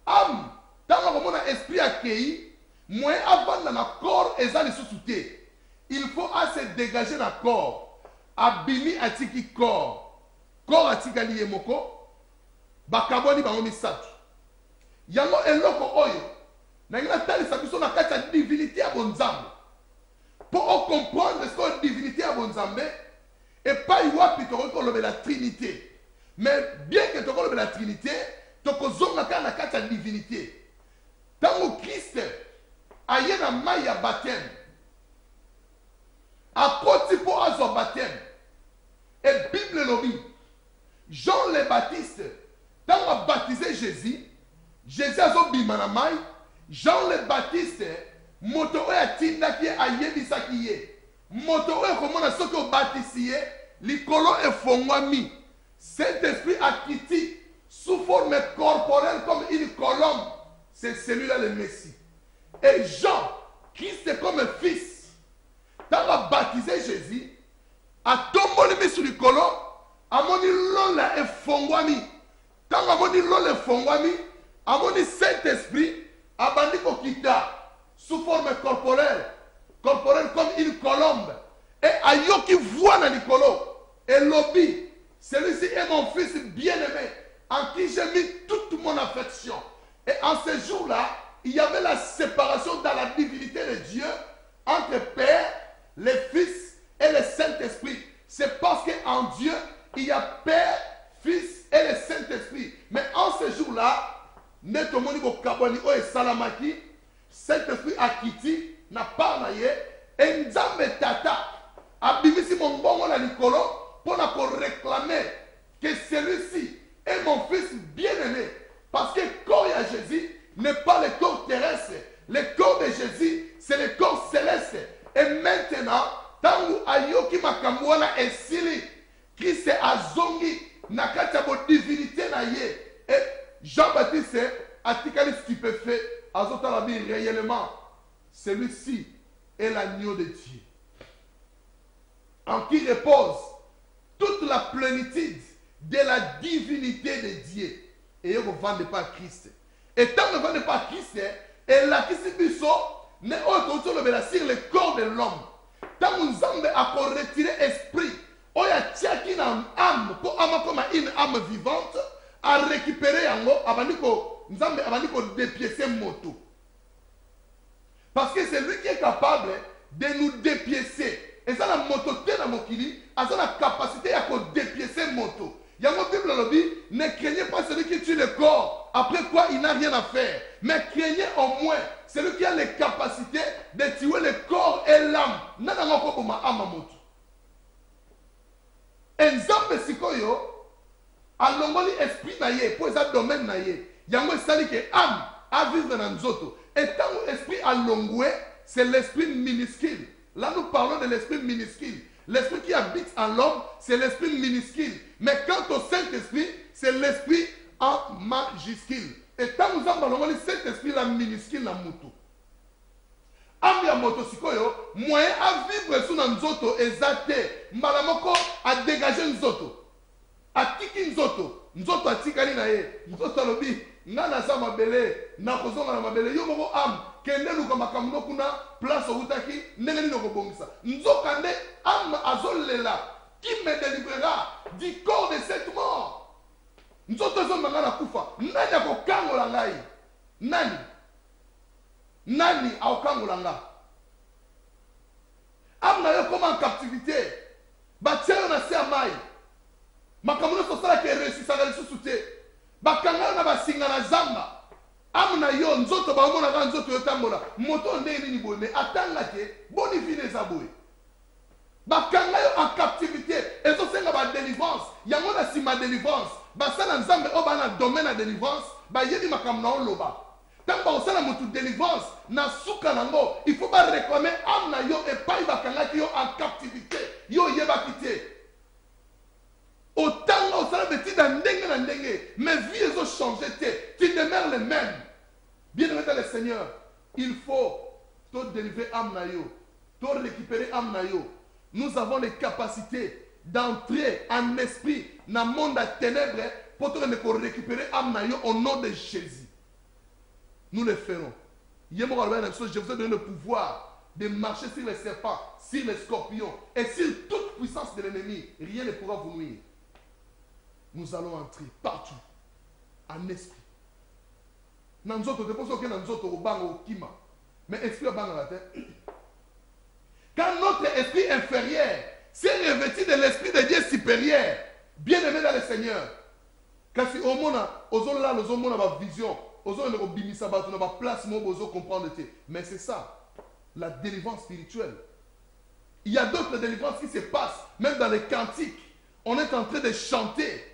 Âme, tango akomona esprit akei, moyen avanda na corps eza lisusu te. Il faut se dégager na corps. Abimi atiki corps. Corps atikali ye moko. Bakaboni bango misato. Yango eloko oyo. Na ngina talisa biso na kati ya divinité ya bonzambe. Pour comprendre ce que divinité ya bonzambe et pas iwapi toko lobe la trinité. Mais bien que toko lobe la trinité, toko zonga ka na kati ya divinité. Tango Christ aye na mai ya baptême. Akoti po azo baptême. Et Bible lobi. Jean le Baptiste, quand on a baptisé Jésus, Jésus a bima na mai. Jean le Baptiste, moto oya tinda ki ayebisa ki ye. Moto oya komona soki o baptisiye, likolo e fongwami. Saint-Esprit a quitté sous forme corporelle comme une colombe. C'est celui-là le Messie. Et Jean, Christ est comme fils. Quand on a baptisé Jésus, a tombé mis sur le colon, amoni lola e fongwami. Quand amoni lola e fongwami, amoni Saint-Esprit abandi kokita sous forme corporelle comme une colombe. Et ayoki voit na likolo. Et lobi, celui-ci est mon fils bien-aimé, en qui j'ai mis toute mon affection. Et en ce jour-là, il y avait la séparation dans la divinité de Dieu entre Père, le Fils et le Saint-Esprit. C'est parce qu'en Dieu, il y a Père, Fils et le Saint-Esprit. Mais en ce jour-là, Netomoni Bokaboni Oe Salamaki, Saint-Esprit Akiti, n'a pas naïe, et Nzambe Tata, Abimisi mon bon na Nicolo, pour réclamer que celui-ci est mon fils bien-aimé. Parce que le corps à Jésus n'est pas le corps terrestre. Le corps de Jésus, c'est le corps céleste. Et maintenant, tangu ayoki makamwana esili, Christ azongi nakati ya divinité na ye. Et Jean-Baptiste a tikali stupéfait, azotala bi réellement. celui-ci est l'agneau de Dieu, en qui repose toute la plénitude de la divinité de Dieu. Et vous ne vendez pas Christ. Et tant que vous ne vendez pas Christ, et la Kissibiso n'est autre sur le corps de l'homme. Tant que nous avons retiré l'esprit, on a tiré une âme, pour comme une âme vivante, à récupérer en haut, nous avons dépiécer moto. Parce que c'est lui qui est capable de nous dépiécer. Et ça, la moto, dans mon kili, a la capacité à dépiécer moto. Il y a une Bible qui dit, ne craignez pas celui qui tue le corps, après quoi il n'a rien à faire. Mais craignez au moins celui qui a les capacités de tuer le corps et l'âme. Nana ngoko boma ama moto. Exemple sikoyo, alongoli esprit na ye, pour ça domaine na ye. Yango sali que âme à vivre dans nzoto. Et tant l'esprit alongoué, c'est l'esprit minuscule. Là nous parlons de l'esprit minuscule. L'esprit qui habite en l'homme, c'est l'esprit minuscule. Mais quant au Saint-Esprit, c'est l'esprit en majuscule. Et quand nous avons le Saint-Esprit, la minuscule, la moto. Amia moto sikoyo, moyen à vivre sous nzoto ezate, malamoko à dégager nzoto. A tiki nzoto, nzoto a tikali na ye, nzoto lobi, ngana sa mabele, na kozonga na mabele, yo moko am, kende luka makamno kuna, place utaki, ndenge nino kobongisa. Nzoka nde am azolela, qui me délivrera du corps de cette mort. Nzoto zo mangana kufa, nani akokangola ngai? Nani? Nani akokangola nga? Am na yo koma en captivité, batia yo na se amai. Makamuna sosala ke resisaka lisusu te. Bakanga na basinga na zamba. Amuna yo nzoto ba omona ka nzoto yo tambola. Moto ndenge nini boye me atanga te boni fine za boye. Bakanga yo en captivité. Ezo senga ba délivrance. Yango na sima délivrance. Basala nzambe oba na domaine de délivrance. Ba yedi makamuna oloba. Tant ba osala motu délivrance na suka nango. Il faut pas réclamer amna yo et pas bakanga ki yo en captivité. Yo yeba kite. Autant au salaire de ti dans ndenge, mais vies ont changé, tu demeures le même. Bien aimé dans le Seigneur, il faut te délivrer âme nayo, te récupérer âme nayo. Nous avons les capacités d'entrer en esprit dans le monde des ténèbres pour te récupérer âme nayo au nom de Jésus. Nous le ferons. Je vous ai donné le pouvoir de marcher sur les serpents, sur les scorpions et sur toute puissance de l'ennemi. Rien ne pourra vous nuire. Nous allons entrer partout en esprit. Nanzoto, tu penses que Nanzoto au bang au kima. Mais esprit au bang à la tête. Quand notre esprit inférieur s'est revêtu de l'esprit de Dieu supérieur, bien aimé dans le Seigneur, quand si au monde, aux hommes là, aux hommes ont une vision, aux hommes ont une place, aux comprendre. Mais c'est ça, la délivrance spirituelle. Il y a d'autres délivrances qui se passent, même dans les cantiques. On est en train de chanter.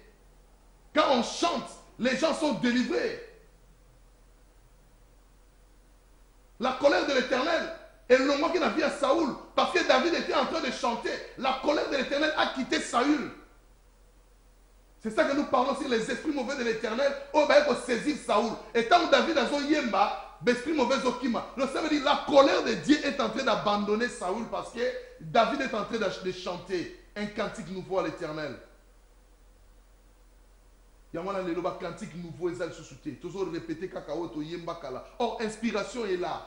Quand on chante, les gens sont délivrés. La colère de l'Éternel est le mot qui n'a vu à Saoul. Parce que David était en train de chanter. La colère de l'Éternel a quitté Saül. C'est ça que nous parlons sur les esprits mauvais de l'Éternel. Oh, ben, il faut saisir Saoul. Et tant que David a son yemba, l'esprit mauvais okima. Donc ça veut dire la colère de Dieu est en train d'abandonner Saoul parce que David est en train de chanter un cantique nouveau à l'Éternel. Il y a un cantique nouveau, ils ont sous-souté. Toujours répété kakao to yemba kala. Or, inspiration est là.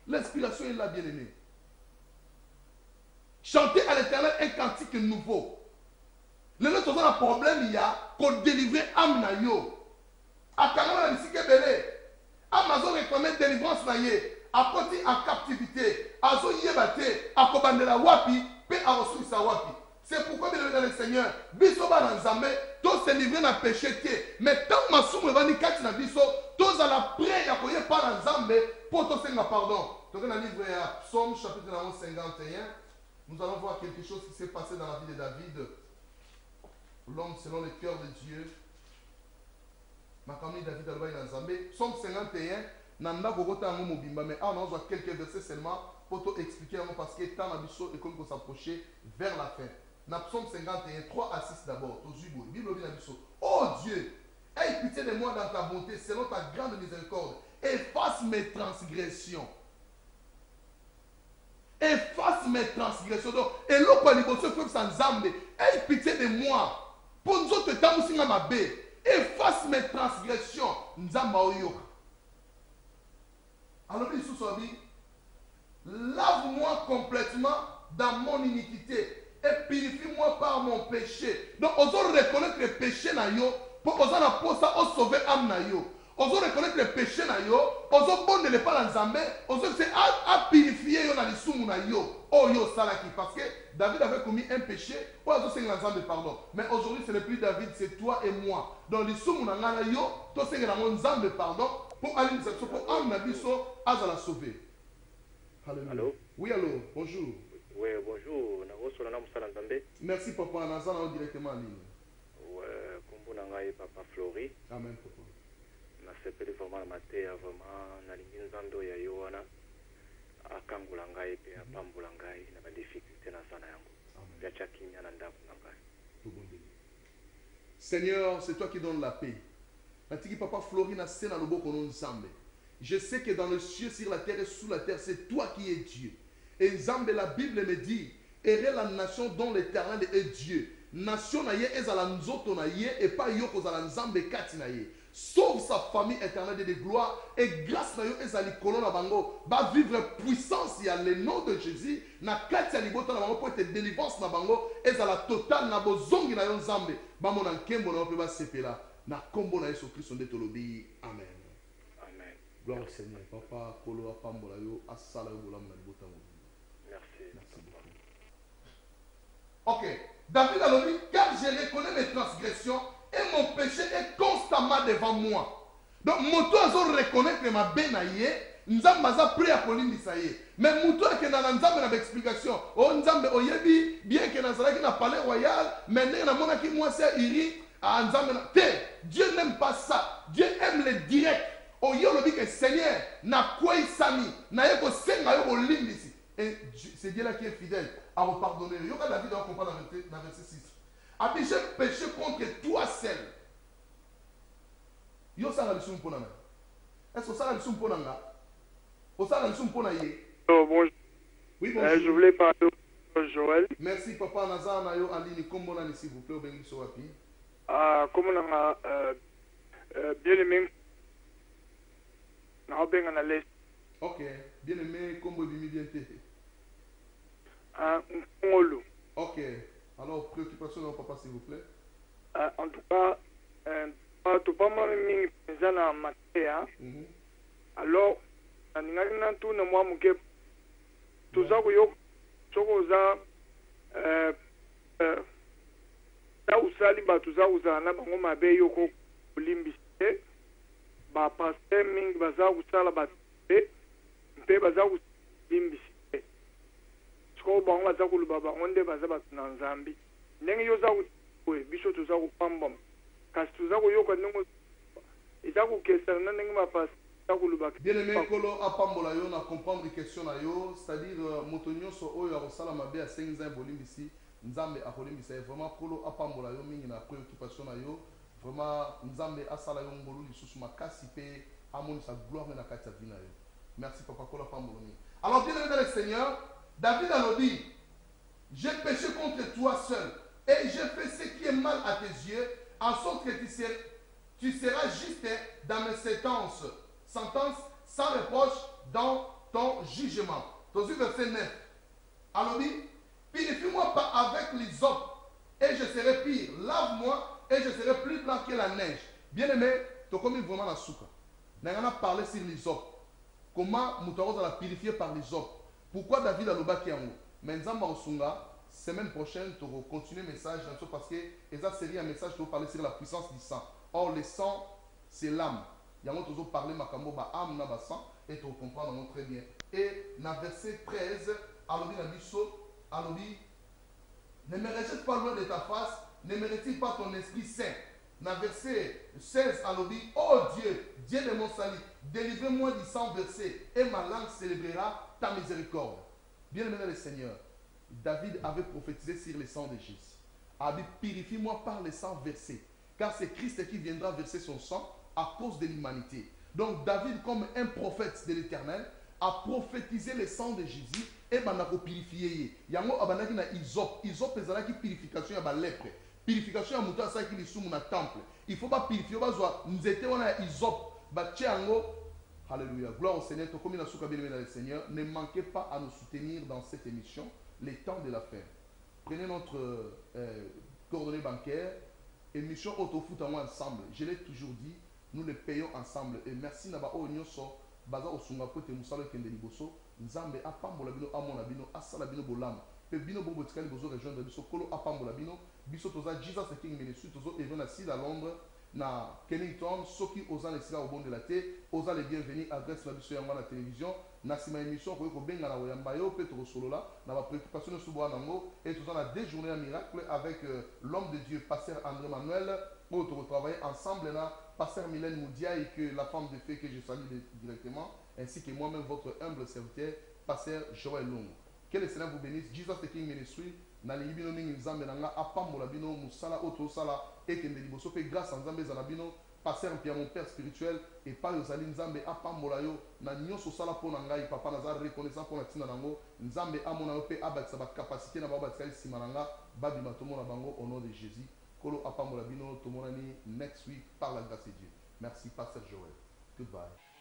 L'inspiration est là, bien aimé. Chanter à l'Éternel un cantique nouveau. Le nôtre a un problème, il y a qu'on délivre Amna yo. A Kanama la musique belé. Amazon réclame délivrance na ye. A côté en captivité. A zo yebate. A kobandela wapi. Pe a reçu sa wapi. C'est pourquoi, bien dans le Seigneur, biso ba na nzambe, to se livrer na péché te. Mais tant masumu evani kati na biso, to za la prière ya koye pa na nzambe, pour to senga pardon. Donc dans le livre à Psaume chapitre 51, nous allons voir quelque chose qui s'est passé dans la vie de David. L'homme selon le cœur de Dieu. Makamni David alba na nzambe. Psaume 51, nanda kokota ngo mobimba, mais on a quelques versets seulement pour te expliquer parce que tant la biso est comme qu'on s'approcher vers la fin. Dans Psaume 51, 3 à 6 d'abord. Bible dit oh Dieu, aie pitié de moi dans ta bonté, selon ta grande miséricorde. Efface mes transgressions. efface mes transgressions. Donc, et l'eau quoi liboso comme sans zambe, aie pitié de moi. Pour nous autres temps aussi ma bé, efface mes transgressions. Nzamba oyoka. Alors il sous lave-moi complètement dans mon iniquité et purifie-moi par mon péché. Donc, on doit reconnaître le péché na yo pour qu'on a pour ça sauver âme na yo. On doit reconnaître le péché na yo, on doit bonne le pas dans Zambé, on doit à purifier yo na l'isumu na yo. Oh yo salaki parce que David avait commis un péché, on doit se Zambé pardon. Mais aujourd'hui ce n'est plus David, c'est toi et moi. Donc l'isumu na ngana yo, to se ngana Zambé pardon pour aller pour âme na biso azala sauver. Allô? Oui, allô, bonjour. Oui, bonjour. Merci, papa. On directement en ligne. Oui, comme vous papa Flori. Amen, papa. Je suis vraiment amateur, vraiment, na linginzando ya yoana. Akangulangai, pe apambulangai, na difficulté na sana yango. Ya chakinya na ndaku nangai. Seigneur, c'est toi qui donnes la paix. Natiki papa Flori na sena lobo konon nzambe. Je sais que dans le ciel, sur la terre et sous la terre, c'est toi qui es Dieu. Et Nzambe, la Bible me dit, errez la nation dont l'Éternel est Dieu. Nation na ye ezala nzoto na ye et pas yoko zala Nzambe kati na ye. Sauve sa famille éternelle de gloire et grâce na yo ezali kolon na bango va vivre puissance ya le nom de Jésus na kati ya libota na bango pour être délivrance na bango ezala total na bozongi na yo Nzambe ba mona nkembo na yo pe ba sepela na kombo na Yesu Christ nde tolobi amen. Gloire au Seigneur. Papa, Kolo, Apambola, yo, Asala, yo, Bolam, Nalibota. Merci. Merci beaucoup. Ok. David a dit, car je reconnais mes transgressions et mon péché est constamment devant moi. Donc, mon toit, je reconnais que ma benaye, Nzambaza prêt à polimbisa ye. Mais mon toit, que dans Nzambe n'a explication. Oh, Nzambe, oyebi, bien que Nazara qui n'a palais royal, mais n'a mona qui moi c'est iri, à Nzambe. Dieu n'aime pas ça. Dieu aime le direct. Oyo lobi que Seigneur na quoi sami na yeko senga yo limbisi et c'est Dieu là qui est fidèle à vous pardonner. Yo ka David on comprend dans verset 6. Abi j'ai péché contre toi seul. Yo ça la leçon pour nana. Est-ce que ça la leçon pour nana? O ça la leçon pour naye. Bonjour. Oui bonjour. Je voulais parler au Joël. Merci papa Nazar na yo en ligne comme on a s'il vous plaît au bengi so wapi. Comme on a bien aimé. Ok, bien aimé, comme vous bien Ok, alors préoccupation de papa s'il vous plaît. En tout cas, tu pas mal mis dans matière. Alors, on a tout le monde qui tout ça que yo chokoza ta usali ba tout ça uzana bango mabe yo ko limbiste. Ba pasteur mingi baza kusala ba pe baza kulimbisi siko bango baza kuluba bango nde baza batu na Nzambi ndenge yo za kwe biso tuza kupamba kasi tuza kuyoka ndenge iza kukesana ndenge ba pasteur kuluba bien aimé kolo apambola yo na comprendre question na yo c'est-à-dire motonyo so oyo akosala mabe a 5 ans bolimbisi Nzambe akolimbisa vraiment kolo apambola yo mingi na préoccupation na yo. Vraiment, Nzambe asala yo ngolu lisusu makasi pe amoni sa gloire na kati ya vie na yo. Merci papa kola pamboloni. Alors bien aimé dans le Seigneur, David a dit, j'ai péché contre toi seul et j'ai fait ce qui est mal à tes yeux, en sorte que tu seras juste dans mes sentences sans reproche dans ton jugement. Dans le verset 9. Alors dit, purifie-moi pas avec l'hysope et je serai pire. Lave-moi et je serai plus blanc que la neige. Bien aimé, tu as commis vraiment la souka. Nous avons parlé sur l'hysope. Comment nous avons la purifier par l'hysope. Pourquoi David a le bas qui est en haut. Mais nous avons semaine prochaine, tu vas continuer le message parce que ça série un message qui va parler sur la puissance du sang. Or, le sang, c'est l'âme. Il y a toujours parlé de âme, na sang, et tu vas comprendre très bien. Et dans verset 13, ne me rejette pas loin de ta face. Ne me retire pas ton esprit saint. Dans verset 16, alors dit, oh Dieu, Dieu de mon salut, délivrez-moi du sang versé, et ma langue célébrera ta miséricorde. Bien aimé le Seigneur, David avait prophétisé sur le sang de Jésus. Il a dit, purifie-moi par le sang versé, car c'est Christ qui viendra verser son sang à cause de l'humanité. Donc David, comme un prophète de l'Éternel, a prophétisé le sang de Jésus et banako purifier yango abanaki na isop ezalaki purification ya balèpre, purification ya mutu asalaki lisumu na temple. Il faut pas purifier bazwa nzete wana ya isop batie yango. Alléluia, gloire au Seigneur. Tokomi na suka bien aimé dans le Seigneur, ne manquez pas à nous soutenir dans cette émission les temps de la fin. Prenez notre coordonnée bancaire, émission Autofoot ensemble. Je l'ai toujours dit, nous les payons ensemble. Et merci Naba Onyoso, Baza Osunga Pote Moussalo Kende Liboso, Nzambe Apambola Bino, Amona Bino, Asala Bino Bolam, Pe Bino Bobo Tikali Bozo rejoindre Biso, Kolo Apambola Bino, Biso Toza, Jesus the King Ministry, Tozo Evan assis à Londres, na Kennington, Soki Oza Nesika au bon de la thé, Oza les bienvenus, adresse la Biso Yangwa la télévision, Nasima émission, Koyoko Benga na Oyambayo, Petro Solola, na ma préoccupation de Souboua Nango, et Toza na des journées à miracle avec l'homme de Dieu, Pasteur André Manuel, pour travailler ensemble là, Pasteur Mylène Moudia et que la femme de fée que je salue directement, ainsi que moi-même, votre humble serviteur, Pasteur Joël Long. Que le Seigneur vous bénisse. Jesus the King Ministry, Nali Bino Mingi Nzambe Nanga, Apambola Bino, Moussala, Oto Sala, et Kende Liboso, grâce à Nzambe Zanabino, Pasteur Pierre, mon père spirituel, et par Yosali Nzambe, Apambola Yo, Nanyo Sosala Ponanga, Papa Nazar, reconnaissant pour la Tina Nango, Nzambe Amona Ope, Abatsa, capacité na Babatsali Simananga, Babi Matomo Bango, au nom de Jésus. Kolo Apambola Bino, Tomonani, next week, par la grâce de Dieu. Merci, Pasteur Joël. Goodbye.